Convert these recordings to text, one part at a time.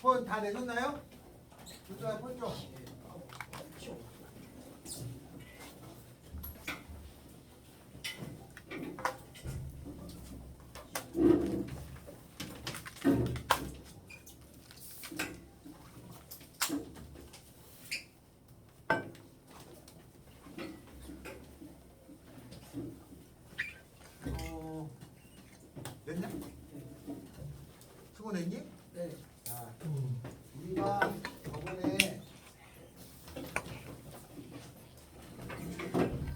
폰 다 내셨나요? 준서야 폰 좀. 냈냐? 수고 냈니? 네. 자, 우리가 저번에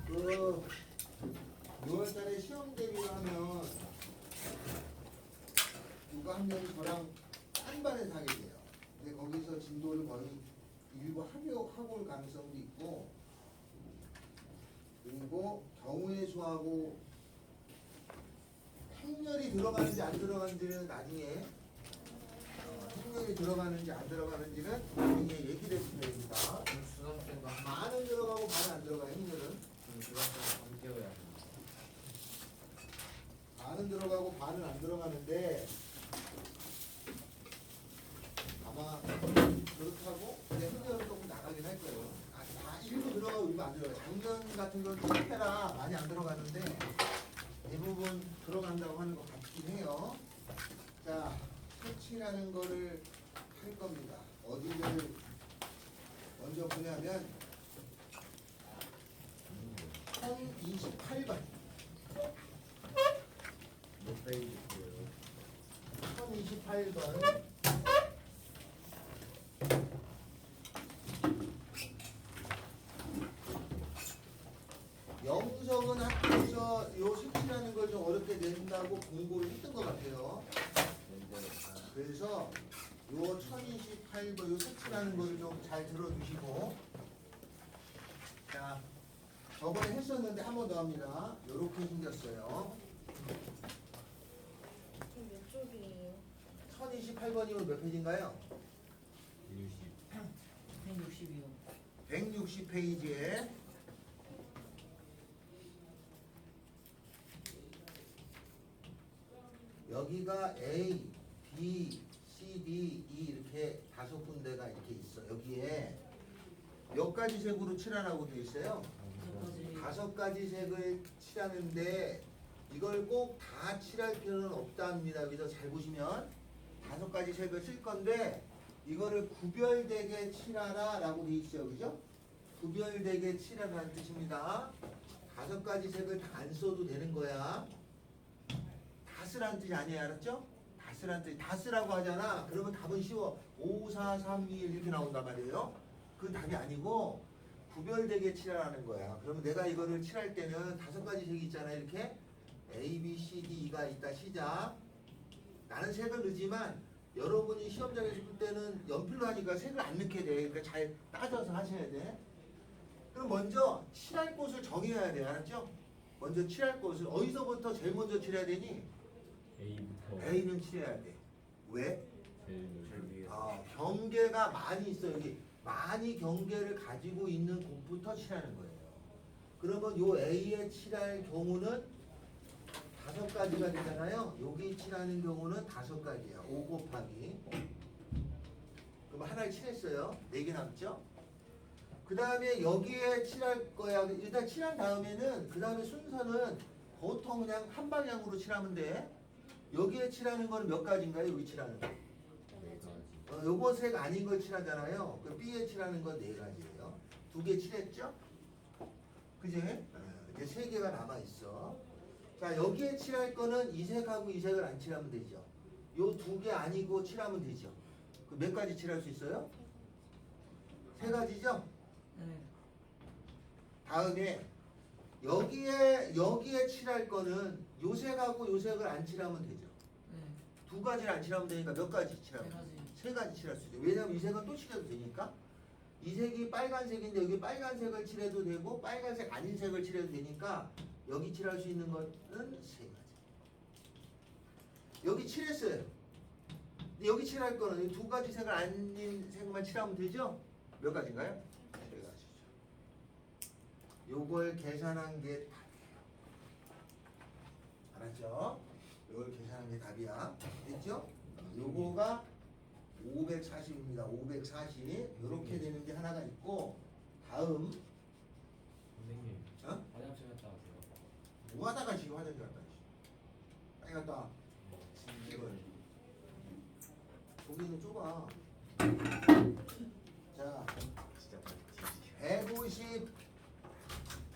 그 6월달에 시험 대비를 하면 누가 한 명이 저랑 한 반에서 하게 돼요. 근데 거기서 진도를 거의 일부 하고 올 가능성도 있고, 그리고 경우의 수하고 행렬이 들어가는지 안 들어가는지는 나중에 행렬이 들어가는지 안 들어가는지는 나중에 얘기를 해주면 됩니다. 수강생과 반은 들어가고 반은 안 들어가요. 행렬은 수강생과 함께해야 합니다. 반은 들어가고 반은 안 들어가는데 아마 그렇다고 근데 행렬은 조금 나가긴 할 거예요. 다 일부 들어가고 일부 안 들어가요. 작년 같은 건 실패라 많이 안 들어가는데 대부분 들어간다고 하는 것 같긴 해요. 자, 터치라는 거를 할 겁니다. 어디를 먼저 보냐면 1028번. 몇 페이지고요? 1028번. 영석은 학교에서 요 색칠하는 걸 좀 어렵게 낸다고 공부를 했던 것 같아요. 그래서 요 1028번 요 색칠하는 거를 좀 잘 들어주시고, 자, 저번에 했었는데 한 번 더 합니다. 요렇게 생겼어요. 지금 몇 쪽이에요? 1028번이면 몇 페이지인가요? 60. 160이요. 160페이지에 여기가 A, B, C, D, E 이렇게 5군데가 이렇게 있어. 여기에 몇 가지 색으로 칠하라고 되어 있어요? 5가지 색을 칠하는데 이걸 꼭 다 칠할 필요는 없답니다. 그래서 잘 보시면 5가지 색을 쓸 건데 이거를 구별되게 칠하라 라고 되어 있어요. 그죠? 구별되게 칠하라는 뜻입니다. 5가지 색을 다 안 써도 되는 거야. 다 쓰라는 뜻이 아니에요. 알았죠? 다 쓰라는 뜻. 다 쓰라고 하잖아. 그러면 답은 쉬워. 5, 4, 3, 2, 1 이렇게 나온단 말이에요. 그 답이 아니고 구별되게 칠하라는 거야. 그러면 내가 이거를 칠할 때는 5가지 색이 있잖아. 이렇게 A, B, C, D, E가 있다. 시작. 나는 색을 넣지만 여러분이 시험장에서 쓸 때는 연필로 하니까 색을 안 넣게 돼. 그러니까 잘 따져서 하셔야 돼. 그럼 먼저 칠할 곳을 정해야 돼. 알았죠? 먼저 칠할 곳을 어디서부터 제일 먼저 칠해야 되니? A부터 A는 칠해야 돼. 왜? 제일 위에서 경계가 많이 있어. 여기 많이 경계를 가지고 있는 곳부터 칠하는 거예요. 그러면 요 A에 칠할 경우는 5가지가 되잖아요. 여기 칠하는 경우는 5가지야. 5 곱하기. 그럼 하나를 칠했어요. 4개 남죠? 그 다음에 여기에 칠할 거야. 일단 칠한 다음에는 그 다음에 순서는 보통 그냥 한 방향으로 칠하면 돼. 여기에 칠하는 거는 몇 가지인가요? 여기 칠하는 거. 4가지. 요거 색 아닌 걸 칠하잖아요. 그 B에 칠하는 건 4가지예요. 2개 칠했죠? 그지? 이제 3개가 남아있어. 자, 여기에 칠할 거는 이 색하고 이 색을 안 칠하면 되죠. 요 2개 아니고 칠하면 되죠. 그 몇 가지 칠할 수 있어요? 3가지죠? 네. 다음에 여기에 칠할 거는 요 색하고 요 색을 안 칠하면 되죠. 네. 2가지를 안 칠하면 되니까 몇 가지 칠하면? 3가지. 3가지 칠할 수 있죠. 왜냐면 이 색은 또 칠해도 되니까. 이 색이 빨간색인데 여기 빨간색을 칠해도 되고 빨간색 아닌 색을 칠해도 되니까 여기 칠할 수 있는 것은 3가지. 여기 칠했어요. 근데 여기 칠할 거는 이 2가지 색을 아닌 색만 칠하면 되죠? 몇 가지인가요? 3가지죠. 요걸 계산한 게 답이에요. 알았죠? 요걸 계산한 게 답이야. 됐죠? 요거가 540입니다. 540 이렇게 되는 게 하나가 있고 다음 선생님 어? 화장실 갔다 오세요. 뭐 하다가 지금 화장실 갔다 오시 빨리 갔다 와. 이걸 거기는 좁아. 자 진짜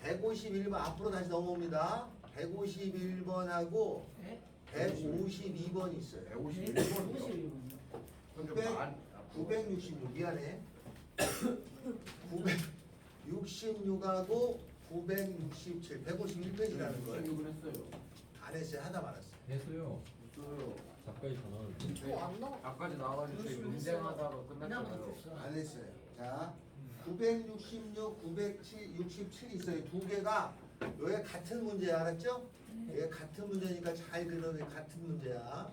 151번 앞으로 다시 넘어옵니다. 151번하고 네? 152번 있어요. 51번이요? 966 미안해. 966하고 967 151페이지라는 걸 66을 했어요. 안 했어요. 하다 말았어요. 했어요. 없어요. 작가에 전화하는데. 저안 나와. 아까지 나와가지고 저희 논쟁하다가 끝났잖아요. 안 했어요. 자, 966, 907, 67 있어요. 두 개가 여기 같은 문제야, 알았죠? 얘 같은 문제니까 잘 들어요. 같은 문제야.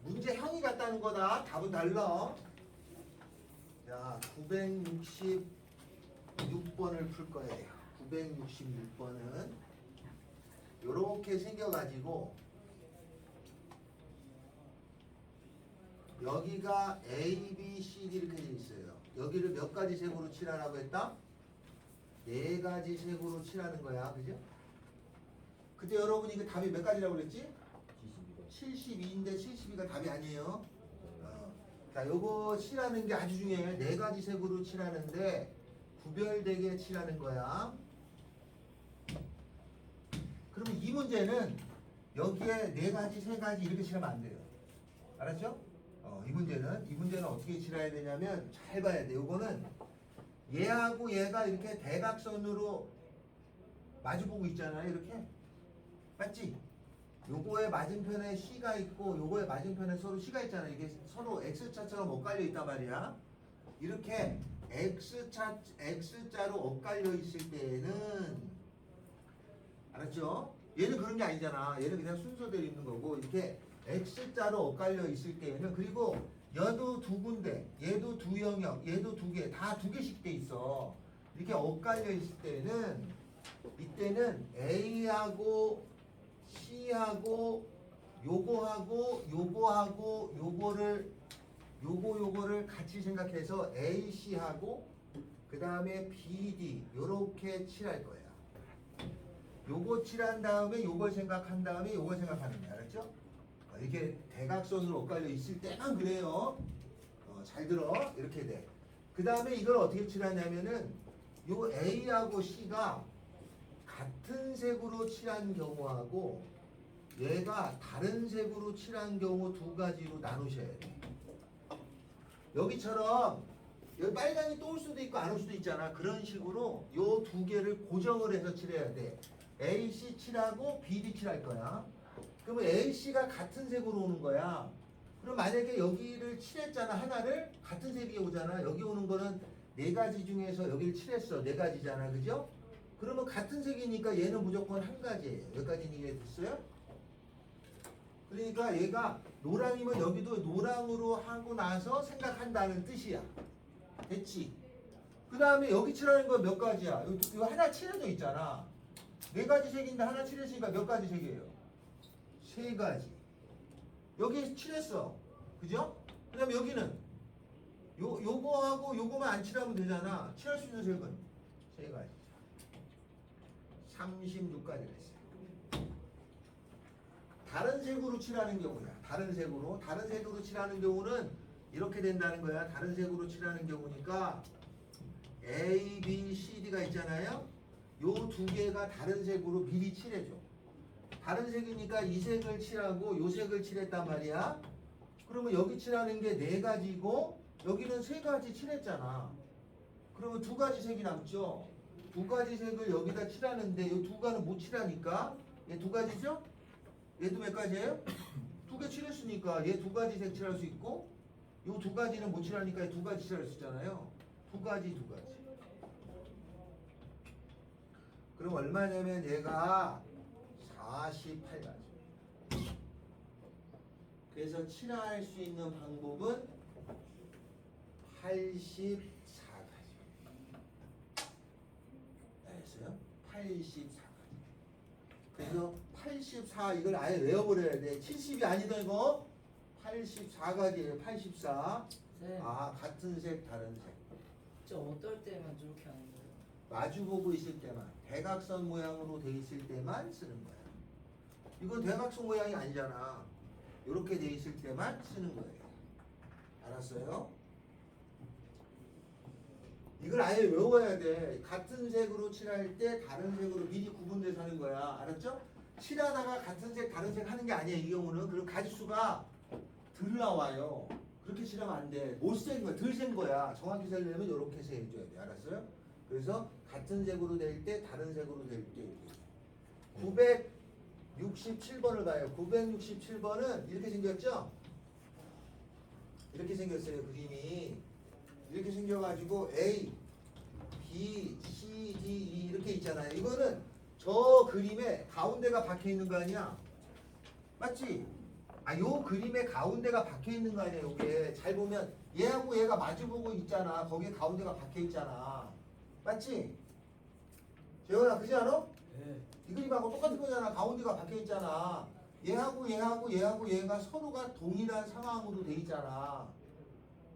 문제형이 같다는 거다. 답은 달라. 자, 966번을 풀 거예요. 966번은 요렇게 생겨가지고 여기가 A, B, C, D 이렇게 돼 있어요. 여기를 몇 가지 색으로 칠하라고 했다? 네 가지 색으로 칠하는 거야. 그죠? 그때 여러분이 그 답이 몇 가지라고 그랬지? 72인데 72가 답이 아니에요. 자, 요거 칠하는 게 아주 중요해요. 네 가지 색으로 칠하는데 구별되게 칠하는 거야. 그러면 이 문제는 여기에 네 가지, 세 가지 이렇게 칠하면 안 돼요. 알았죠? 이 문제는 어떻게 칠해야 되냐면 잘 봐야 돼. 요거는 얘하고 얘가 이렇게 대각선으로 마주보고 있잖아요. 이렇게. 맞지? 요거의 맞은편에 C가 있고 요거의 맞은편에 서로 C가 있잖아요. 이게 서로 X자처럼 엇갈려 있단 말이야. 이렇게 X자로 엇갈려 있을 때에는 알았죠? 얘는 그런 게 아니잖아. 얘는 그냥 순서대로 있는 거고 이렇게 X자로 엇갈려 있을 때에는 그리고 얘도 두 군데, 얘도 두 영역, 얘도 두 개, 다 두 개씩 돼 있어. 이렇게 엇갈려 있을 때는 이때는 A하고 C하고 요거하고 요거하고 요거를 같이 생각해서 AC하고 그 다음에 BD 요렇게 칠할 거야. 요거 칠한 다음에 요걸 생각한 다음에 요걸 생각하는 거야. 알았죠? 이렇게 대각선으로 엇갈려 있을 때만 그래요. 잘 들어. 이렇게 돼. 그 다음에 이걸 어떻게 칠하냐면은 요 A하고 C가 같은 색으로 칠한 경우하고 얘가 다른 색으로 칠한 경우 두 가지로 나누셔야 돼. 여기처럼 여기 빨강이 또 올 수도 있고 안 올 수도 있잖아. 그런 식으로 요 두 개를 고정을 해서 칠해야 돼. AC 칠하고 BD 칠할 거야. 그러면 AC가 같은 색으로 오는 거야. 그럼 만약에 여기를 칠했잖아. 하나를 같은 색이 오잖아. 여기 오는 거는 네 가지 중에서 여기를 칠했어. 네 가지잖아. 그죠? 그러면 같은 색이니까 얘는 무조건 한 가지예요. 여기까지는 이해됐어요? 그러니까 얘가 노랑이면 여기도 노랑으로 하고 나서 생각한다는 뜻이야. 됐지? 그 다음에 여기 칠하는 건 몇 가지야? 이거 하나 칠해져 있잖아. 네 가지 색인데 하나 칠했으니까 몇 가지 색이에요? 세 가지. 여기 칠했어. 그죠? 그 다음에 여기는 요거하고 요거만 안 칠하면 되잖아. 칠할 수 있는 색은 세 가지. 36가지를 했어요. 다른 색으로 칠하는 경우야. 다른 색으로 칠하는 경우는 이렇게 된다는 거야. 다른 색으로 칠하는 경우니까 A, B, C, D가 있잖아요. 요 두 개가 다른 색으로 미리 칠해줘. 다른 색이니까 이 색을 칠하고 요 색을 칠했단 말이야. 그러면 여기 칠하는 게 네 가지고 여기는 세 가지 칠했잖아. 그러면 두 가지 색이 남죠. 두 가지 색을 여기다 칠하는데 이 두 가지는 못 칠하니까 얘 두 가지죠? 얘도 몇 가지예요? 두 개 칠했으니까 얘 두 가지 색 칠할 수 있고 이 두 가지는 못 칠하니까 얘 두 가지 칠할 수 있잖아요. 두 가지. 그럼 얼마냐면 얘가 48가지. 그래서 칠할 수 있는 방법은 84가지. 알겠어요? 84가지. 그래서 84 이걸 아예 외워버려야 돼. 70이 아니다 이거. 84가지예요. 84. 네. 아, 같은 색, 다른 색. 저 어떨 때만 저렇게 하는 거예요? 마주보고 있을 때만, 대각선 모양으로 돼 있을 때만 쓰는 거야. 이건 대각선 모양이 아니잖아. 이렇게 돼 있을 때만 쓰는 거예요. 알았어요? 이걸 아예 외워야 돼. 같은 색으로 칠할 때 다른 색으로 미리 구분돼서 하는 거야. 알았죠? 칠하다가 같은 색, 다른 색 하는 게 아니야. 이 경우는. 그럼 가지수가 덜 나와요. 그렇게 칠하면 안 돼. 못 센 거야. 덜 센 거야. 정확히 세려면 이렇게 세줘야 돼. 알았어요? 그래서 같은 색으로 될 때, 다른 색으로 될 때. 967번을 봐요. 967번은 이렇게 생겼죠? 이렇게 생겼어요. 그림이. 이렇게 생겨가지고 A, B, C, D, E 이렇게 있잖아요. 이거는 저 그림에 가운데가 박혀 있는 거 아니야? 맞지? 아, 요 그림의 가운데가 박혀 있는 거 아니야? 요게 잘 보면 얘하고 얘가 마주보고 있잖아. 거기에 가운데가 박혀 있잖아. 맞지? 재현아, 그지 않아? 네. 이 그림하고 똑같은 거잖아. 가운데가 박혀 있잖아. 얘하고 얘가 서로가 동일한 상황으로 돼 있잖아.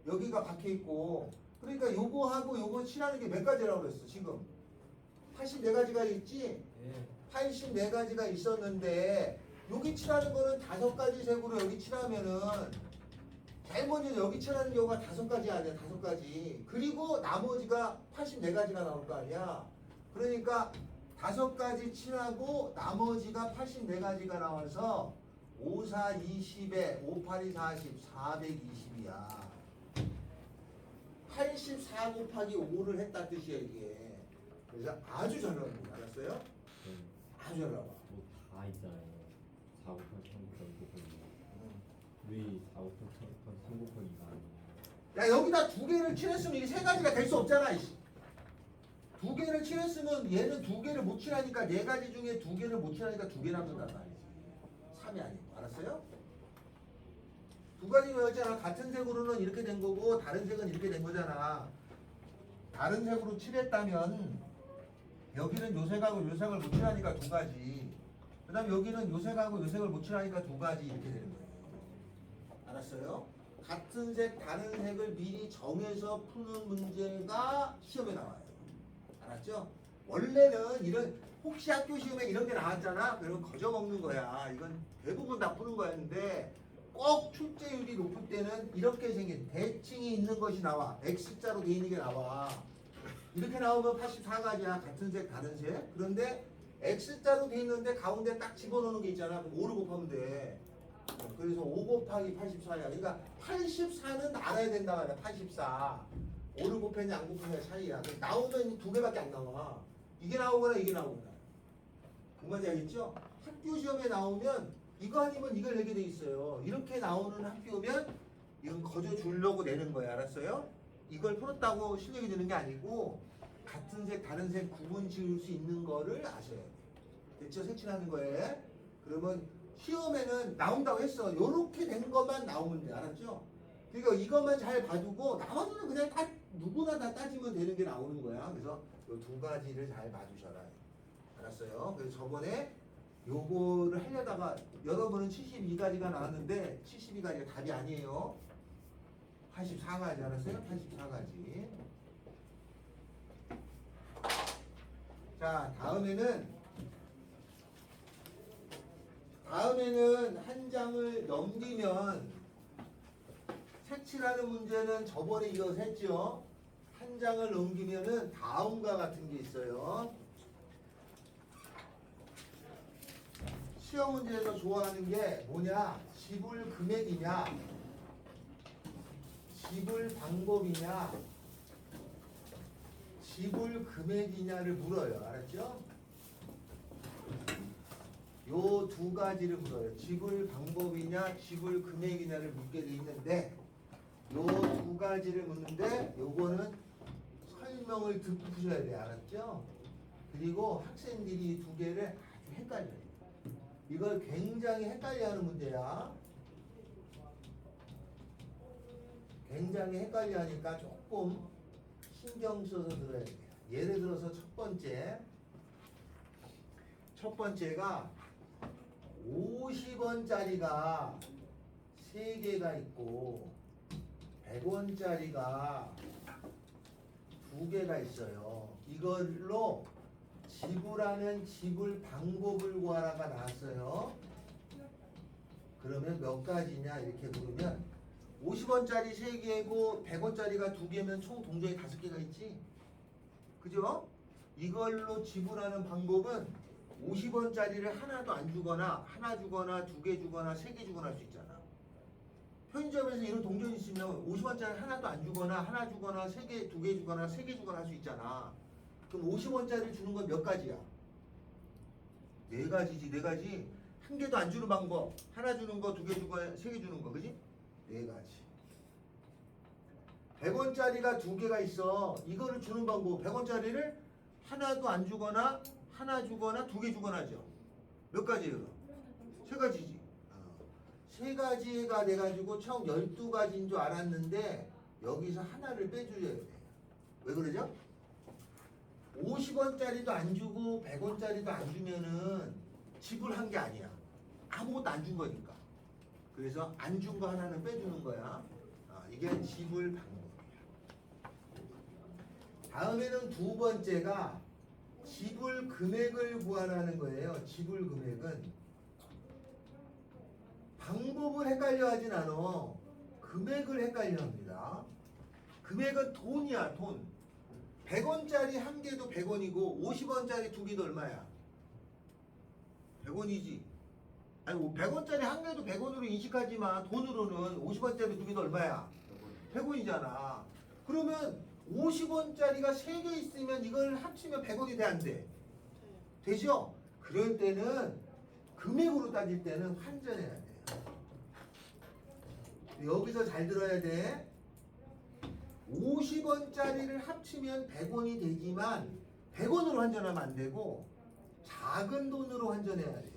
여기가 박혀 있고. 그러니까 요거하고 요거 칠하는 게 몇 가지라고 그랬어, 지금? 84가지가 있지? 네. 84가지가 있었는데 여기 칠하는 거는 5가지 색으로 여기 칠하면은 제일 먼저 여기 칠하는 경우가 5가지 아니야, 5가지. 그리고 나머지가 84가지가 나올 거 아니야. 그러니까 5가지 칠하고 나머지가 84가지가 나와서 5, 4, 20에 5, 8, 2, 40, 420이야. 84 곱하기 5를 했다 뜻이야 이게. 그래서 아주 잘 나온 거 알았어요? 네. 아주 잘 나와. 뭐다 있잖아요. 4 곱하기 3 곱하기 5 곱하기 2. 왜 4 곱하기 3 곱하기 3 곱하기 2가 아니에요? 야, 여기다 2개를 칠했으면 이게 3가지가 될 수 없잖아. 이씨. 2개를 칠했으면 얘는 2개를 못 칠하니까 4가지 중에 2개를 못 칠하니까 2개 남는단 말이지. 3이 아니고. 알았어요? 2가지 외웠잖아. 같은 색으로는 이렇게 된 거고 다른 색은 이렇게 된 거잖아. 다른 색으로 칠했다면 여기는 요 색하고 요 색을 못 칠하니까 2가지. 그 다음에 여기는 요 색하고 요 색을 못 칠하니까 2가지 이렇게 되는 거예요. 알았어요? 같은 색, 다른 색을 미리 정해서 푸는 문제가 시험에 나와요. 알았죠? 원래는 이런 혹시 학교 시험에 이런 게 나왔잖아? 그러면 거저 먹는 거야. 이건 대부분 다 푸는 거였는데 꼭 출제율이 높을 때는 이렇게 생긴 대칭이 있는 것이 나와. X자로 돼 있는 게 나와. 이렇게 나오면 84가지야. 같은 색, 다른 색. 그런데 X자로 돼 있는데 가운데 딱 집어넣는 게 있잖아. 그럼 5를 곱하면 돼. 그래서 5 곱하기 84야. 그러니까 84는 알아야 된다 말이야. 84. 5를 곱했냐 안 곱했냐 차이야. 나오면 2개밖에 안 나와. 이게 나오거나 이게 나오거나. 그 말인지 알겠죠? 학교 시험에 나오면 이거 아니면 이걸 내게 돼 있어요. 이렇게 나오는 학교면 이건 거저 주려고 내는 거야. 알았어요? 이걸 풀었다고 실력이 되는 게 아니고 같은 색, 다른 색 구분 지을 수 있는 거를 아셔야 돼요. 됐죠? 색칠하는 거에. 그러면 시험에는 나온다고 했어. 요렇게 된 것만 나오면 돼. 알았죠? 그러니까 이것만 잘 봐두고 나머지는 그냥 다 누구나 다 따지면 되는 게 나오는 거야. 그래서 요 2가지를 잘 봐주셔라. 알았어요? 그래서 저번에 요거를 하려다가 여러분은 72가지가 나왔는데 72가지가 답이 아니에요. 84가지 알았어요? 84가지. 자, 다음에는 한 장을 넘기면 색칠하는 문제는 저번에 이거 했죠. 한 장을 넘기면은 다음과 같은 게 있어요. 시험 문제에서 좋아하는 게 뭐냐? 지불 금액이냐? 지불 방법이냐? 지불 금액이냐를 물어요. 알았죠? 요 2가지를 물어요. 지불 방법이냐, 지불 금액이냐를 묻게 돼 있는데 요 2가지를 묻는데 요거는 설명을 듣고 푸셔야 돼요. 알았죠? 그리고 학생들이 2개를 아주 헷갈려요. 이걸 굉장히 헷갈려하는 문제야. 굉장히 헷갈려하니까 조금 신경 써서 들어야 돼요. 예를 들어서 첫 번째가 50원짜리가 3개가 있고 100원짜리가 2개가 있어요. 이걸로 지불하는 지불 방법을 구하라가 나왔어요. 그러면 몇 가지냐 이렇게 물으면 50원짜리 3개고 100원짜리가 2개면 총 동전이 5개가 있지. 그죠? 이걸로 지불하는 방법은 50원짜리를 하나도 안 주거나 하나 주거나 2개 주거나 3개 주거나 할 수 있잖아. 편의점에서 이런 동전이 있으면 50원짜리 하나도 안 주거나 하나 주거나 3개, 2개 주거나 3개 주거나 할 수 있잖아. 그럼 50원짜리 주는 건 몇 가지야? 4가지지. 4가지. 한 개도 안 주는 방법. 하나 주는 거, 2개 주고 3개 주는 거. 그지? 4가지. 100원짜리가 2개가 있어. 이거를 주는 방법. 100원짜리를 하나도 안 주거나 하나 주거나 2개 주거나 하죠. 몇 가지예요? 3가지지. 3가지가 돼가지고 총 12가지인 줄 알았는데 여기서 하나를 빼줘야 돼. 왜 그러죠? 50원짜리도 안 주고 100원짜리도 안 주면은 지불한 게 아니야. 아무것도 안 준 거니까. 그래서 안 준 거 하나는 빼주는 거야. 이게 지불 방법이야. 다음에는 2번째가 지불 금액을 구하라는 거예요. 지불 금액은 방법을 헷갈려 하진 않아. 금액을 헷갈려 합니다. 금액은 돈이야, 돈. 100원짜리 한 개도 100원이고 50원짜리 2개도 얼마야? 100원이지. 아니 100원짜리 한 개도 100원으로 인식하지만 돈으로는 50원짜리 2개도 얼마야? 100원이잖아. 그러면 50원짜리가 3개 있으면 이걸 합치면 100원이 돼, 안 돼? 되죠? 그럴 때는 금액으로 따질 때는 환전해야 돼요. 여기서 잘 들어야 돼. 50원짜리를 합치면 100원이 되지만 100원으로 환전하면 안 되고 작은 돈으로 환전해야 돼요.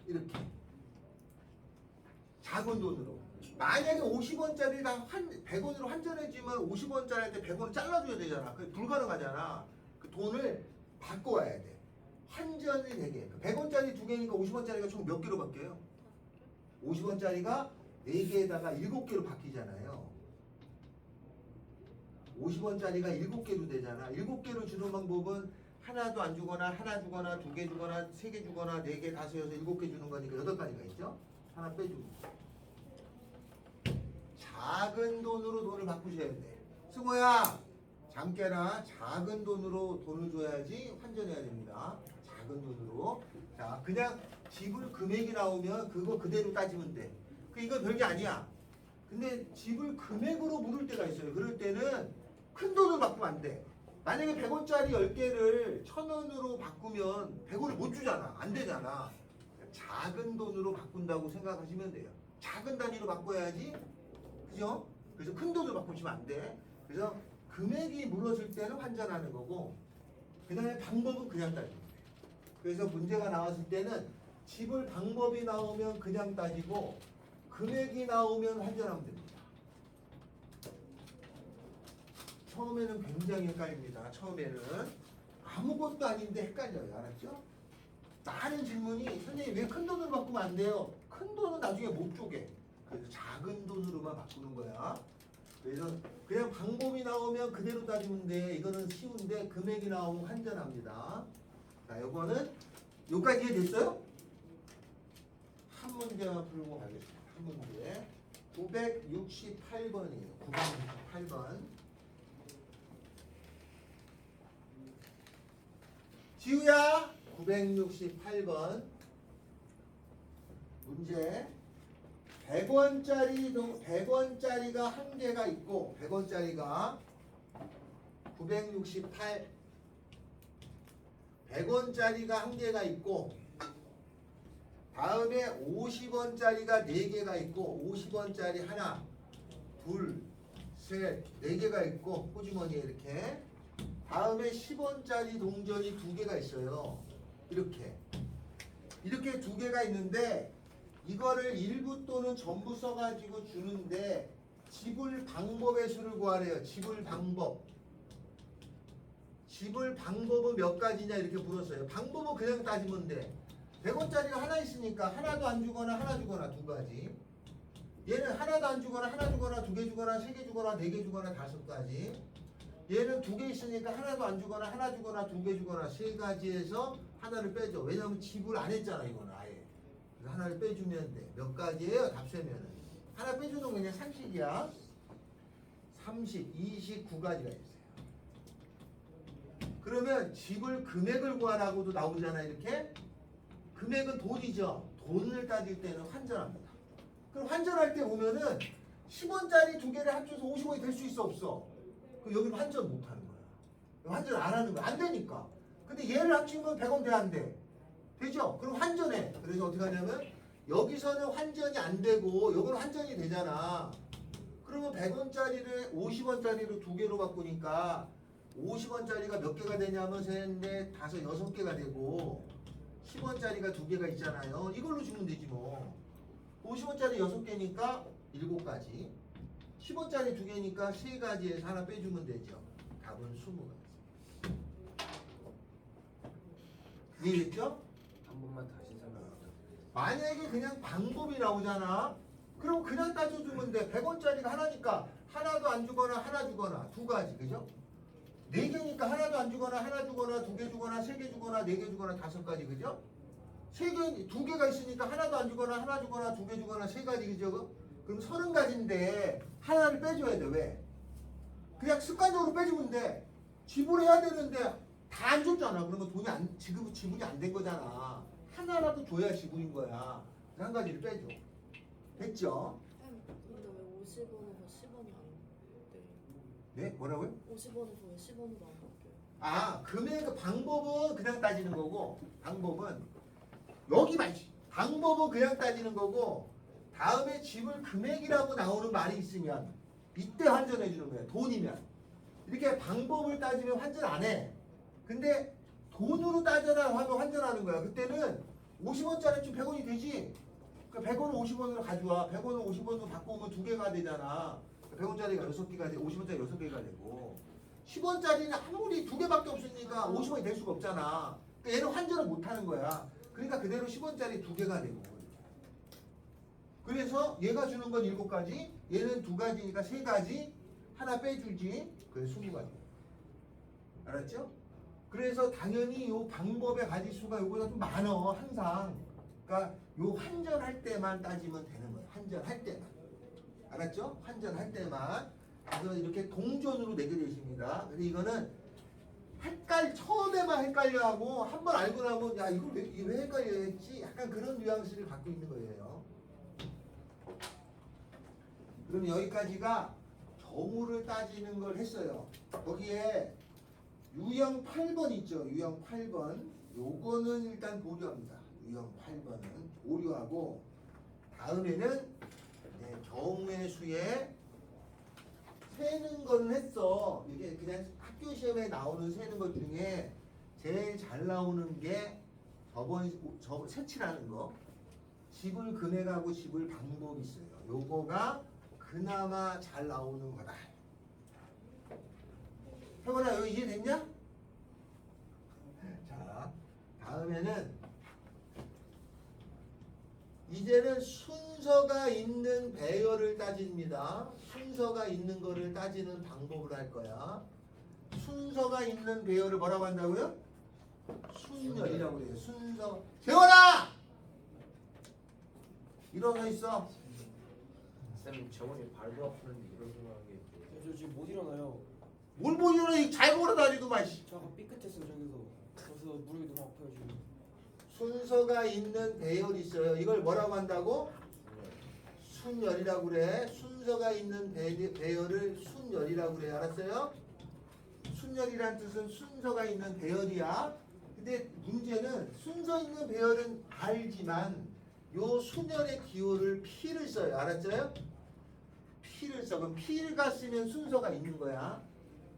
이렇게 작은 돈으로. 만약에 50원짜리 다 100원으로 환전해주면 50원짜리 할 때 100원을 잘라줘야 되잖아. 그게 불가능하잖아. 그 돈을 바꿔와야 돼. 환전이 되게. 100원짜리 2개니까 50원짜리가 총 몇 개로 바뀌어요? 50원짜리가 4개에다가 7개로 바뀌잖아요. 50원짜리가 7개로 되잖아. 7개로 주는 방법은 하나도 안 주거나 하나 주거나 2개 주거나 3개 주거나 4개, 5, 6, 7개 주는 거니까 8가지가 있죠. 하나 빼주고. 작은 돈으로 돈을 바꾸셔야 돼. 승호야, 잠 깨라. 작은 돈으로 돈을 줘야지 환전해야 됩니다. 작은 돈으로. 자, 그냥 지불 금액이 나오면 그거 그대로 따지면 돼. 이건 별게 아니야. 근데 지불 금액으로 물을 때가 있어요. 그럴 때는 큰 돈으로 바꾸면 안 돼. 만약에 100원짜리 10개를 1000원으로 바꾸면 100원을 못 주잖아. 안 되잖아. 작은 돈으로 바꾼다고 생각하시면 돼요. 작은 단위로 바꿔야지. 그죠? 그래서 큰 돈으로 바꾸시면 안 돼. 그래서 금액이 물었을 때는 환전하는 거고, 그 다음에 방법은 그냥 따지면 돼. 그래서 문제가 나왔을 때는 지불 방법이 나오면 그냥 따지고 금액이 나오면 환전하면 됩니다. 처음에는 굉장히 헷갈립니다. 처음에는 아무것도 아닌데 헷갈려요. 알았죠? 많은 질문이 선생님 왜 큰 돈으로 바꾸면 안 돼요? 큰 돈은 나중에 못 쪼개. 그래서 작은 돈으로만 바꾸는 거야. 그래서 그냥 방법이 나오면 그대로 따지면 돼. 이거는 쉬운데 금액이 나오면 환전합니다. 자, 요거는 여기까지 이해됐어요? 한 문제만 풀고 가겠습니다. 한 문제. 968번이에요. 968번. 지우야, 968번 문제. 100원짜리가 한 개가 있고 100원짜리가 968 100원짜리가 한 개가 있고 다음에 50원짜리가 4개가 있고 50원짜리 하나 둘 셋 4개가 있고 호주머니에 이렇게 다음에 10원짜리 동전이 2개가 있어요. 이렇게 2개가 있는데 이거를 일부 또는 전부 써가지고 주는데 지불 방법의 수를 구하래요. 지불 방법. 지불 방법은 몇 가지냐 이렇게 물었어요. 방법은 그냥 따지면 돼. 100원짜리가 하나 있으니까 하나도 안 주거나 하나 주거나 2가지. 얘는 하나도 안 주거나 하나 주거나 두 개 주거나 세 개 주거나 네 개 주거나 다섯 가지. 얘는 두 개 있으니까 하나도 안 주거나 하나 주거나 두 개 주거나 세 가지에서 하나를 빼줘. 왜냐하면 지불 안 했잖아 이거는 아예. 그래서 하나를 빼주면 돼. 몇 가지예요? 답 세면은. 하나 빼주는 거 그냥 상식이야. 30, 29가지가 있어요. 그러면 지불 금액을 구하라고도 나오잖아 이렇게. 금액은 돈이죠. 돈을 따질 때는 환전합니다. 그럼 환전할 때 보면은 10원짜리 두 개를 합쳐서 50원이 될 수 있어 없어? 그럼 여기는 환전 못 하는 거야. 환전 안 하는 거야. 안 되니까. 근데 얘를 합치면 100원 돼 안 돼? 되죠? 그럼 환전해. 그래서 어떻게 하냐면 여기서는 환전이 안 되고 여기는 환전이 되잖아. 그러면 100원짜리를 50원짜리로 두 개로 바꾸니까 50원짜리가 몇 개가 되냐면 셋, 넷, 다섯, 여섯 개가 되고 10원짜리가 두 개가 있잖아요. 이걸로 주면 되지 뭐. 50원짜리 6개니까 7가지. 10원짜리 2개니까 3가지에서 하나 빼주면 되죠. 답은 20가지. 이해됐죠? 한 번만 다시 설명해 주세요. 만약에 그냥 방법이 나오잖아. 그럼 그냥 따져주면 돼. 100원짜리가 하나니까 하나도 안 주거나 하나 주거나 두 가지. 그죠? 4개니까 하나도 안 주거나 하나 주거나 2개 주거나 3개 주거나 4개 주거나 5가지. 그죠? 3개, 2개가 있으니까 하나도 안 주거나 하나 주거나 2개 주거나 3가지. 그죠? 그럼 30가지인데 하나를 빼줘야 돼. 왜? 그냥 습관적으로 빼주면 돼. 지불해야 되는데 다 안 줬잖아. 그러면 돈이 지불이 안 된 거잖아. 하나라도 줘야 지불인 거야. 그래서 한 가지를 빼줘. 됐죠? 근데 왜 50원에서 10원이 안 돼? 네? 뭐라고요? 50원에서 왜 10원으로 안 바뀌어요? 아, 금액 방법은 그냥 따지는 거고, 방법은 여기 말지. 방법은 그냥 따지는 거고, 다음에 지불 금액이라고 나오는 말이 있으면 이때 환전해 주는 거야. 돈이면. 이렇게 방법을 따지면 환전 안 해. 근데 돈으로 따져라 하면 환전하는 거야. 그때는 50원짜리쯤 100원이 되지. 그러니까 100원을 50원으로 가져와. 100원을 50원으로 바꾸면 2개가 되잖아. 100원짜리가 6개가 돼. 50원짜리 6개가 되고. 10원짜리는 아무리 2개밖에 없으니까 50원이 될 수가 없잖아. 그러니까 얘는 환전을 못 하는 거야. 그러니까 그대로 10원짜리 2개가 되고. 그래서 얘가 주는 건 7가지, 얘는 2가지니까 3가지, 하나 빼주지. 그래서 20가지. 알았죠? 그래서 당연히 이 방법의 가지수가 요거보다 좀 많어, 항상. 그러니까 요 환전할 때만 따지면 되는 거야. 환전할 때만. 알았죠? 환전할 때만. 그래서 이렇게 동전으로 내게 되십니다. 근데 이거는 처음에만 헷갈려하고 한 번 알고 나면 야 이거 왜 헷갈려했지? 약간 그런 뉘앙스를 갖고 있는 거예요. 그럼 여기까지가 정우를 따지는 걸 했어요. 거기에 유형 8번 있죠. 유형 8번. 요거는 일단 보류합니다. 유형 8번은 보류하고 다음에는 정우의 수에 세는 거는 했어. 이게 그냥 학교 시험에 나오는 세는 것 중에 제일 잘 나오는 게 저번 세치라는 거. 지불 금액하고 지불 방법이 있어요. 요거가 그나마 잘 나오는 거다. 형아 여기 이해됐냐? 자, 다음에는 이제는 순서가 있는 배열을 따집니다. 순서가 있는 거를 따지는 방법을 할 거야. 순서가 있는 배열을 뭐라고 한다고요? 순열이라고 그래요. 순서. 재원아! 일어서 있어. 쌤 저번에 발도 아프는데 이런 소리 하는 게 저 지금 못 일어나요. 뭘 보이러 잘 걸어다니더만. 저 아까 삐끗했어요 저기서. 그래서 무릎이 너무 아파요 지금. 순서가 있는 배열이 있어요. 이걸 뭐라고 한다고? 순열이라고 그래. 순서가 있는 배열을 순열이라고 그래. 알았어요? 순열이란 뜻은 순서가 있는 배열이야. 근데 문제는 순서 있는 배열은 알지만 요 순열의 기호를 P를 써요. 알았죠? P를 써. 그럼 P가 쓰면 순서가 있는 거야.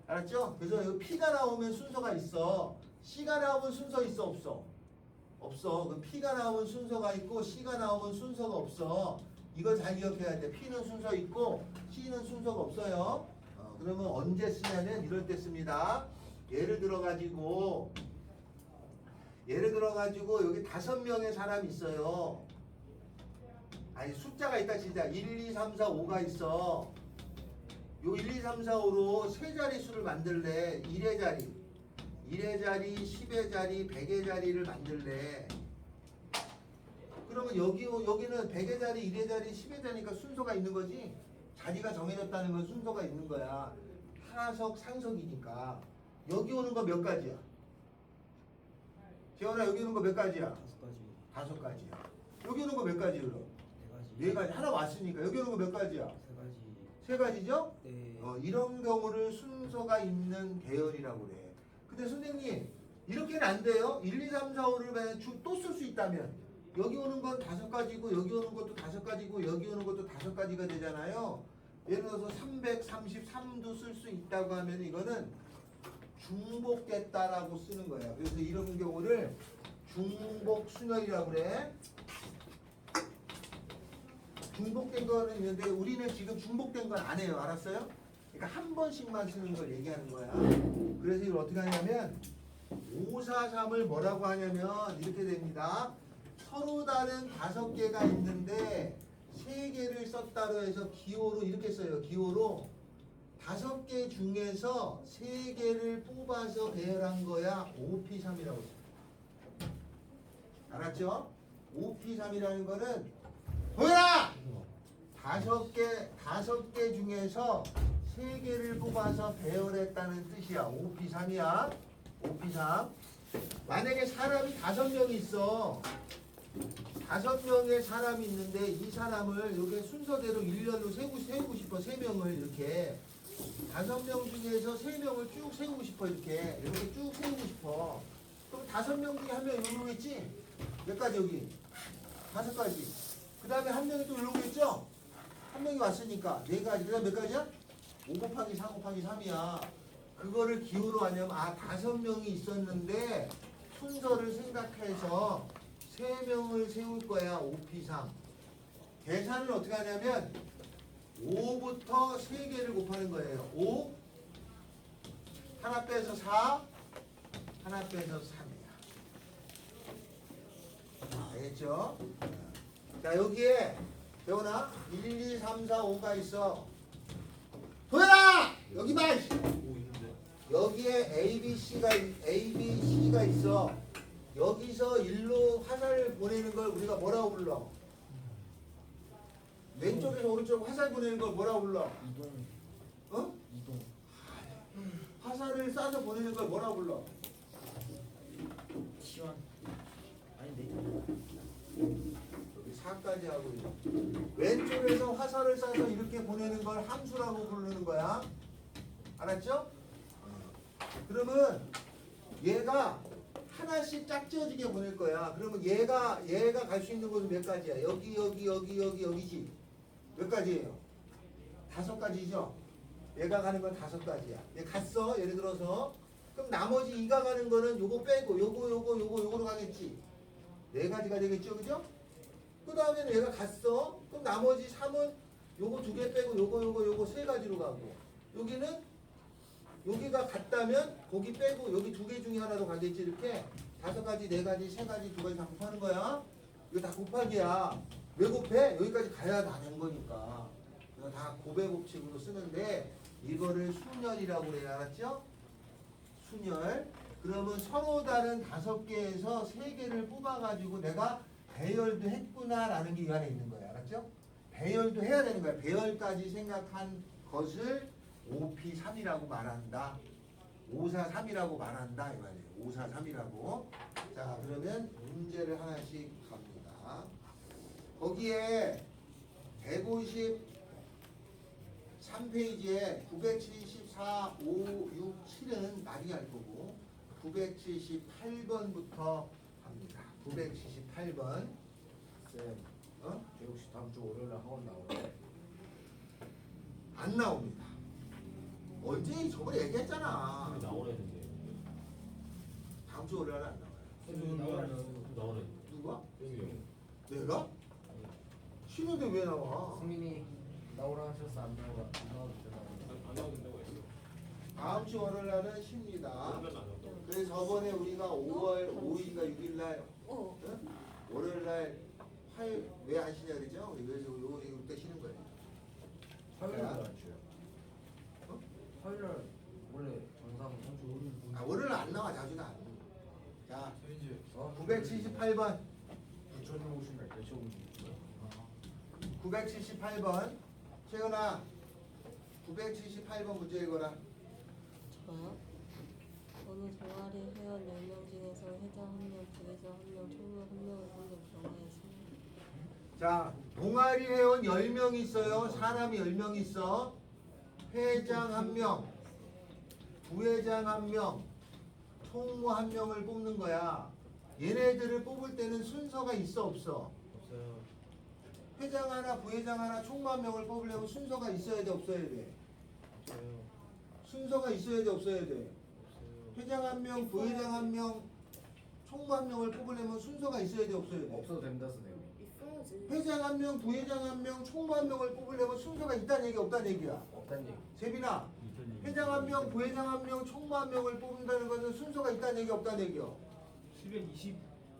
알았죠? 그래서 여기 P가 나오면 순서가 있어. C가 나오면 순서 있어 없어? 없어. 그럼 P가 나오면 순서가 있고 C가 나오면 순서가 없어. 이걸 잘 기억해야 돼. P는 순서 있고 C는 순서가 없어요. 그러면 언제 쓰냐면 이럴 때 씁니다. 예를 들어 가지고 여기 5명의 사람이 있어요. 아니 숫자가 있다 진짜 1, 2, 3, 4, 5가 있어. 요 1, 2, 3, 4, 5로 세 자릿수를 만들래. 1의 자리, 1의 자리, 10의 자리, 100의 자리를 만들래. 그러면 여기는 100의 자리, 1의 자리, 10의 자리니까 순서가 있는 거지. 자리가 정해졌다는 건 순서가 있는 거야. 하석, 상석이니까. 여기 오는 거 몇 가지야? 재원아 여기 오는 거 몇 가지야? 5가지. 5가지야. 여기 오는 거 몇 가지 그럼? 4가지. 4가지. 하나 왔으니까 여기 오는 거 몇 가지야? 3가지. 3가지죠? 네. 이런 경우를 순서가 있는 대열이라고 그래. 근데 선생님 이렇게는 안 돼요. 1, 2, 3, 4, 5를 또 쓸 수 있다면 여기 오는 건 5가지고 여기 오는 것도 5가지고 여기 오는 것도 5가지가 되잖아요. 예를 들어서 333도 쓸 수 있다고 하면 이거는 중복됐다라고 쓰는 거예요. 그래서 이런 경우를 중복순열이라고 그래. 중복된 거는 있는데 우리는 지금 중복된 건 안 해요. 알았어요? 그러니까 한 번씩만 쓰는 걸 얘기하는 거야. 그래서 이걸 어떻게 하냐면 543을 뭐라고 하냐면 이렇게 됩니다. 서로 다른 5개가 있는데 3개를 썼다고 해서 기호로 이렇게 써요. 기호로 5개 중에서 3개를 뽑아서 배열한 거야. 5P3이라고 써요. 알았죠? 5P3이라는 거는 보여라! 5개 중에서 3개를 뽑아서 배열했다는 뜻이야. 5P3이야. 5P3. 만약에 사람이 5명이 있어. 5명의 사람이 있는데 이 사람을 이렇게 순서대로 일렬로 세우고 싶어. 3명을 이렇게. 5명 중에서 3명을 쭉 세우고 싶어. 이렇게 쭉 세우고 싶어. 그럼 5명 중에 한 명이 여기 오겠지? 몇 가지 여기? 5가지. 그 다음에 한 명이 또 여기 오겠죠? 한 명이 왔으니까 4가지. 그 다음에 몇 가지야? 5 곱하기 4 곱하기 3이야. 그거를 기호로 하냐면 5명이 있었는데 순서를 생각해서 3명을 세울 거야. 5P3. 계산을 어떻게 하냐면 5부터 3개를 곱하는 거예요. 5 하나 빼서 4 하나 빼서 3이야. 알겠죠? 자 여기에 재원아 1, 2, 3, 4, 5가 있어. 보여라! 여기 봐! 여기에 ABC가 있어. 여기서 일로 화살을 보내는 걸 우리가 뭐라고 불러? 왼쪽에서 오른쪽으로 화살 보내는 걸 뭐라고 불러? 이동. 어? 이동. 화살을 쏴서 보내는 걸 뭐라고 불러? 시환. 아닌데. 여기 4까지 하고 있어. 왼쪽에서 화살을 쏴서 이렇게 보내는 걸 함수라고 부르는 거야. 알았죠? 그러면 얘가 하나씩 짝지어지게 보낼 거야. 그러면 얘가 갈 수 있는 곳은 몇 가지야? 여기지. 몇 가지예요? 5가지죠? 얘가 가는 건 5가지야. 얘 갔어. 예를 들어서. 그럼 나머지 2가 가는 거는 요거 빼고 요거로 가겠지. 4가지가 되겠죠? 그죠? 그 다음에는 얘가 갔어. 그럼 나머지 3은 요거 2개 빼고 요거 3가지로 가고. 여기가 갔다면 거기 빼고 여기 2개 중에 하나로 가겠지. 이렇게 5가지, 4가지, 3가지, 2가지 다 곱하는 거야. 이거 다 곱하기야. 왜 곱해? 여기까지 가야 다 된 거니까. 이거 다 곱의 법칙으로 쓰는데 이거를 순열이라고 그래요. 알았죠? 순열. 그러면 서로 다른 5개에서 3개를 뽑아가지고 내가 배열도 했구나라는 게 이 안에 있는 거예요. 알았죠? 배열도 해야 되는 거야. 배열까지 생각한 것을 5P3이라고 말한다. 543이라고 말한다. 이 말이에요. 543이라고. 자, 그러면 문제를 하나씩 갑니다. 거기에 153페이지에 974, 5, 6, 7은 나중에 할 거고 978번부터 합니다. 978번. 쌤, 혹시 다음 주 월요일에 학원 나오나요? 안 나옵니다. 언제 저번에 얘기했잖아. 나오래 된대. 다음 주 월요일에 안 나와요. 나오래. 누가? 땡겨. 내가? 쉬는데 왜 나와? 승민이 나오라 하셔서 안 나오라. 안 나오는다고 했어. 다음 주 월요일 날은 쉽니다. 그래서 저번에 우리가 5월 5일과 6일 날 월요일 날 왜 안 쉬냐 그러죠? 그래서 이때 쉬는 거예요. 화요일날 안 쉬어요. 어? 화요일날 원래 정상 월요일 안 나와 자주는 안. 자, 이제 978번. 부처님 오신 날 대체 오는 거예요. 978번. 채은아, 978번 문제 읽어라. 저요? 어느 동아리 회원 10명 중에서 회장 1명, 부회장 1명, 총무 1명을 뽑는 경우에서 자, 동아리 회원 10명 있어요. 사람이 10명 있어. 회장 1명, 부회장 1명, 총무 1명을 뽑는 거야. 얘네들을 뽑을 때는 순서가 있어 없어? 없어요. 회장 하나, 부회장 하나, 총무 1명을 뽑으려면 순서가 있어야 돼 없어야 돼? 없어요. 순서가 있어야 돼 없어야 돼? 없어요. 회장 1명, 부회장 1명, 총무 1명을 뽑으려면 순서가 있어야 돼 없어야 돼? 없어도 된다 선생님. 있어야지. 회장 1명, 부회장 1명, 총무 1명을 뽑으려면 순서가 있다는 얘기 없다는 얘기야. 없단 얘기. 세빈아, 회장 1명, 부회장 1명, 총무 1명을 뽑는다는 것은 순서가 있다는 얘기 없다는 얘기야. 720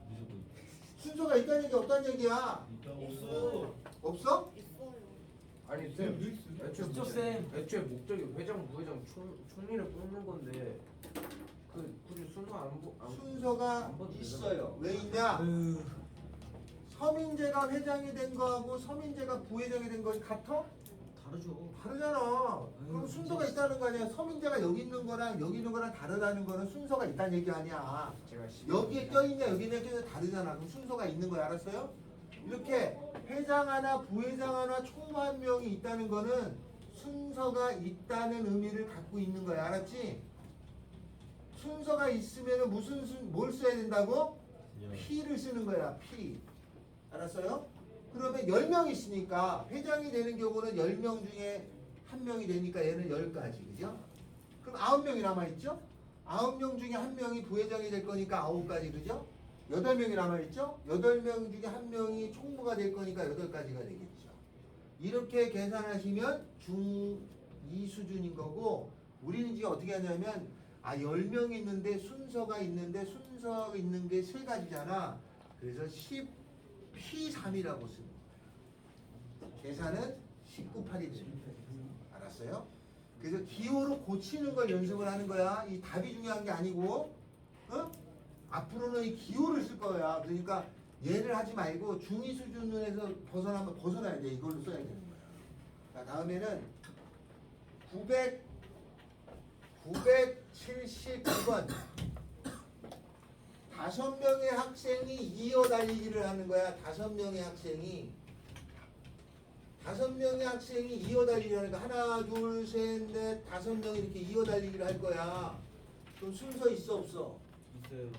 무조건 있다. 순서가 있다는 얘기 없다는 얘기야. 없어. 없어? 있어요. 아니 네, 쌤, 있어, 애초에 쌤. 애초에 목적이 회장, 부회장, 총리를 뽑는 건데 그 굳이 순서 안 순서가 안 봐도 있어요. 왜 있냐? 서민재가 회장이 된 거하고 서민재가 부회장이 된 것이 같아? 다르죠. 다르잖아. 그럼 순서가 있다는 거 아니야? 서민재가 여기 있는 거랑 여기 있는 거랑 다르다는 거는 순서가 있다는 얘기 아니야. 제가 여기에 껴있냐 여기에 껴있냐 다르잖아. 그럼 순서가 있는 거야. 알았어요? 이렇게 회장 하나 부회장 하나 총무 1명이 있다는 거는 순서가 있다는 의미를 갖고 있는 거야. 알았지? 순서가 있으면 뭘 써야 된다고? P를 쓰는 거야. P. 알았어요? 그러면 10명 있으니까 회장이 되는 경우는 10명 중에 1명이 되니까 얘는 10가지. 그죠? 그럼 9명이 남아있죠? 9명 중에 1명이 부회장이 될 거니까 9가지. 그죠? 8명이 남아있죠? 8명 중에 1명이 총무가 될 거니까 8가지가 되겠죠. 이렇게 계산하시면 중2 수준인 거고, 우리는 지금 어떻게 하냐면 10명 있는데 순서 있는 게 3가지잖아. 그래서 10P3이라고 쓰는 거예요. 계산은 19,8이 됩니다. 알았어요? 그래서 기호로 고치는 걸 연습을 하는 거야. 이 답이 중요한 게 아니고, 앞으로는 이 기호를 쓸 거야. 그러니까 얘를 하지 말고 중2 수준에서 벗어나야 돼. 이걸로 써야 되는 거야. 자, 다음에는 979번. 5명의 학생이 이어달리기를 하는 거야. 5명의 학생이 이어달리기를 하는 거야. 하나, 둘, 셋, 넷, 5명이 이렇게 이어달리기를 할 거야. 그럼 순서 있어 없어? 있어요.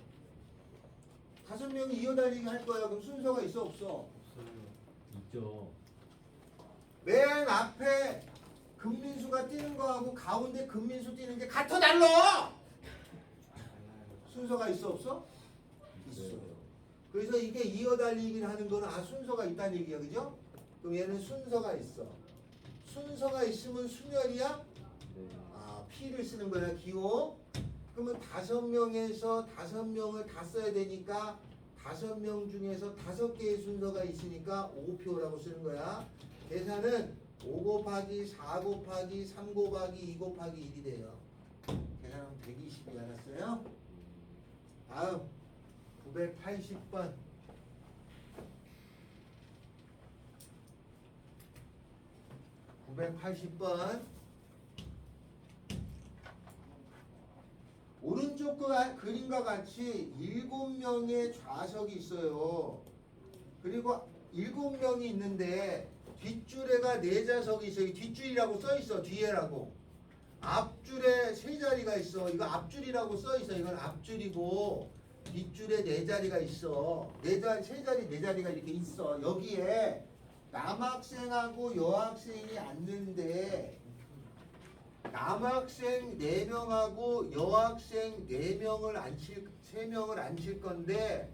5명이 이어달리기 할 거야. 그럼 순서가 있어 없어? 없어요. 있죠. 맨 앞에 금민수가 뛰는 거하고 가운데 금민수 뛰는 게 같아 달라. 순서가 있어 없어? 있어요. 그래서 이게 이어달리기를 하는 거는 순서가 있다는 얘기야. 그죠? 그럼 얘는 순서가 있어. 순서가 있으면 순열이야? 네. P를 쓰는 거야. 기호. 그러면 5명에서 5명을 다 써야 되니까 5명 중에서 5개의 순서가 있으니까 5표라고 쓰는 거야. 계산은 5 곱하기 4 곱하기 3 곱하기 2 곱하기 1이 돼요. 계산하면 120이 알았어요? 다음 980번. 980번. 오른쪽 그림과 같이 7명의 좌석이 있어요. 그리고 7명이 있는데 뒷줄에가 4좌석이 있어요. 뒷줄이라고 써있어. 뒤에라고. 앞줄에 3자리가 있어. 이거 앞줄이라고 써있어. 이건 앞줄이고 뒷줄에 4자리가 있어. 3자리 4자리가 이렇게 있어. 여기에 남학생하고 여학생이 앉는데 남학생 4명하고 여학생 3명을 앉힐 건데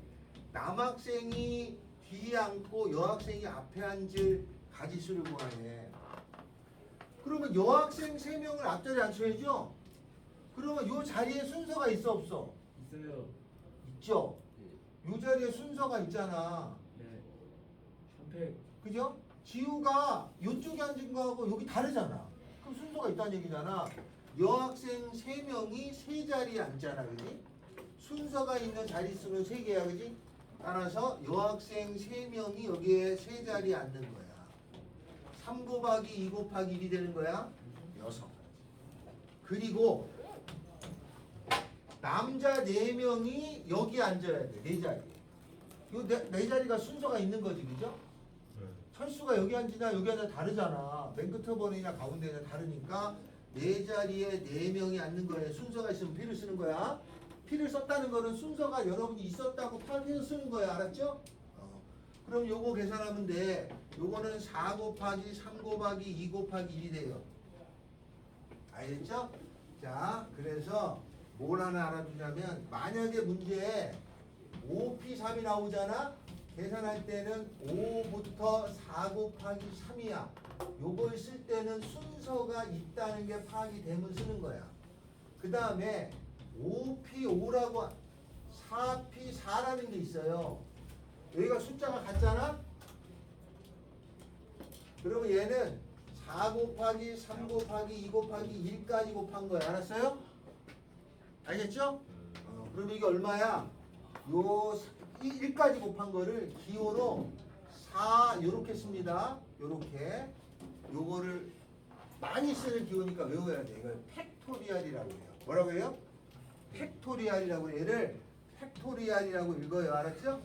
남학생이 뒤에 앉고 여학생이 앞에 앉을 가지수를 구하네. 그러면 여학생 3명을 앞자리에 앉혀야죠? 그러면 이 자리에 순서가 있어 없어? 있어요. 있죠? 이 자리에 순서가 있잖아. 네. 3팩. 그죠? 지우가 이쪽에 앉은 거하고 여기 다르잖아. 그럼 순서가 있다는 얘기잖아. 여학생 3명이 3자리에 앉잖아, 그지? 순서가 있는 자릿수는 3개야, 그지? 따라서 여학생 3명이 여기에 3자리에 앉는 거야. 3 곱하기 2 곱하기 1이 되는 거야? 6. 그리고 남자 4명이 여기 앉아야 돼, 4자리. 요 네 자리가 순서가 있는 거지, 그죠? 철수가 여기 앉으냐 여기 앉으냐 다르잖아. 맨 끝에 번이냐 가운데냐 다르니까 네 자리에 4명이 앉는 거예요. 순서가 있으면 P를 쓰는 거야. P를 썼다는 거는 순서가 여러분이 있었다고 파악해서 쓰는 거야. 알았죠? 그럼 요거 계산하면 돼. 요거는 4 곱하기 3 곱하기 2 곱하기 1이 돼요. 알겠죠? 자, 그래서 뭘 하나 알아두냐면 만약에 문제에 5P3이 나오잖아? 계산할 때는 5부터 4 곱하기 3이야. 요걸 쓸 때는 순서가 있다는 게 파악이 되면 쓰는 거야. 그 다음에 5P5라고 4P4라는 게 있어요. 여기가 숫자가 같잖아? 그러면 얘는 4 곱하기 3 곱하기 2 곱하기 1까지 곱한 거야. 알았어요? 알겠죠? 그럼 이게 얼마야? 요 1까지 곱한 거를 기호로 4 요렇게 씁니다. 요렇게. 요거를 많이 쓰는 기호니까 외워야 돼. 이걸 팩토리얼이라고 해요. 뭐라고 해요? 팩토리얼이라고 해요. 얘를 팩토리얼이라고 읽어요. 알았죠?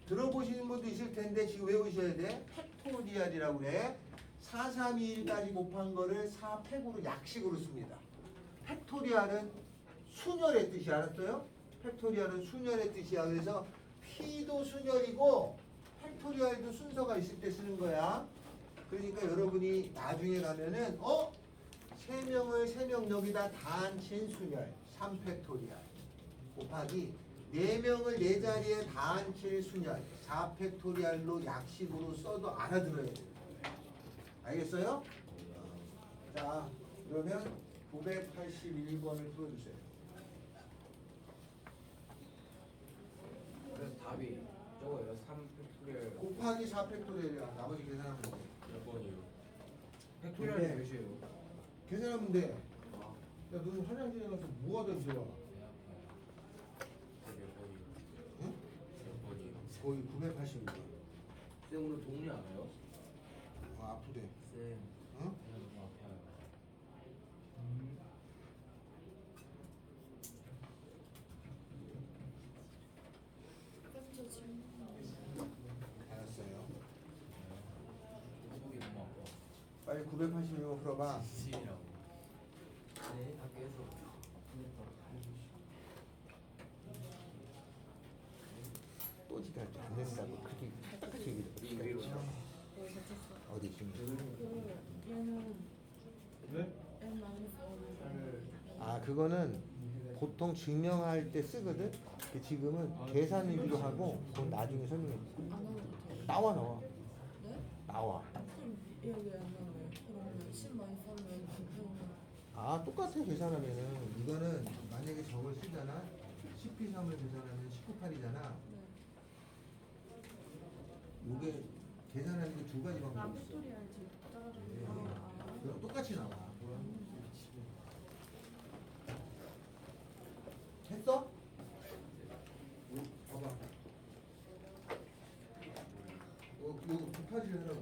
들어보시는 분도 있을 텐데 지금 외우셔야 돼. 팩토리얼이라고 해. 4, 3, 2, 1까지 곱한 거를 4팩으로 약식으로 씁니다. 팩토리얼은 순열의 뜻이 알았어요? 팩토리얼은 순열의 뜻이야. 그래서 P도 순열이고 팩토리얼도 순서가 있을 때 쓰는 거야. 그러니까 여러분이 나중에 가면은 3명을 3명 여기다 다 앉힌 순열 3팩토리얼 곱하기 4명을 4자리에 다 앉힐 순열 4팩토리얼로 약식으로 써도 알아들어야 돼요. 알겠어요? 자, 그러면 981번을 풀어주세요. 그래서 답이 저거예요. 3팩토리얼. 곱하기 4팩토리얼이야. 나머지 계산하면 돼. 몇 번이요? 팩토리얼이 네. 몇이에요? 계산하면 돼. 아, 야, 너는 화장실에 가서 뭐가 더 좋아? 몇 번이요? 응? 몇 번이요? 거의 980번. 쌤 오늘 동네 알아요? 아프대. 쌤. 응? 그냥 너무 아파요. 알았어요. 속이 너무 아파. 빨리 986번 풀어봐. 스팀이라고. 네, 학교에서. 또 지가 안 된다고 그렇게 이 위로. 어디 있습니까? 얘는 네? 아, 그거는 보통 증명할 때 쓰거든. 그 지금은 계산 위주로 하고 그건 나중에 설명해. 나와. 네? 나와. 그럼 여기 안 나와요. 그러면 10 마이너스 하면 아, 똑같아 계산하면은 이거는 만약에 저걸 쓰잖아. 10P3을 계산하면 19,8이잖아. 요게 계산하는 게 두 가지 방법이 있어. 그럼 똑같이 나와. 했어? 봐봐. 요 9,8을 하라고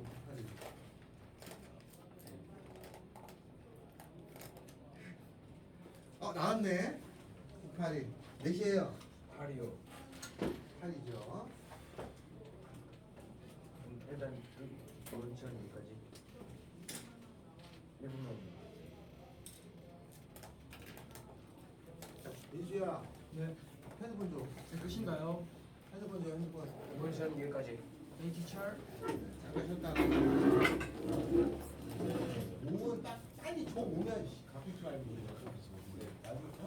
9,8. 나왔네. 9,8이 몇이에요? 8이요. 8이죠. 일단 이번 시간 여기까지. 1분 남았네. 민수야, 네. 핸드폰 줘. 끝인가요? 핸드폰 줘, 핸드폰. 이번 시간 여기까지. 네, 티처. 잠깐 쉬었다가. 5분 딱 빨리 줘 오면 가끔씩 알고. 알겠죠?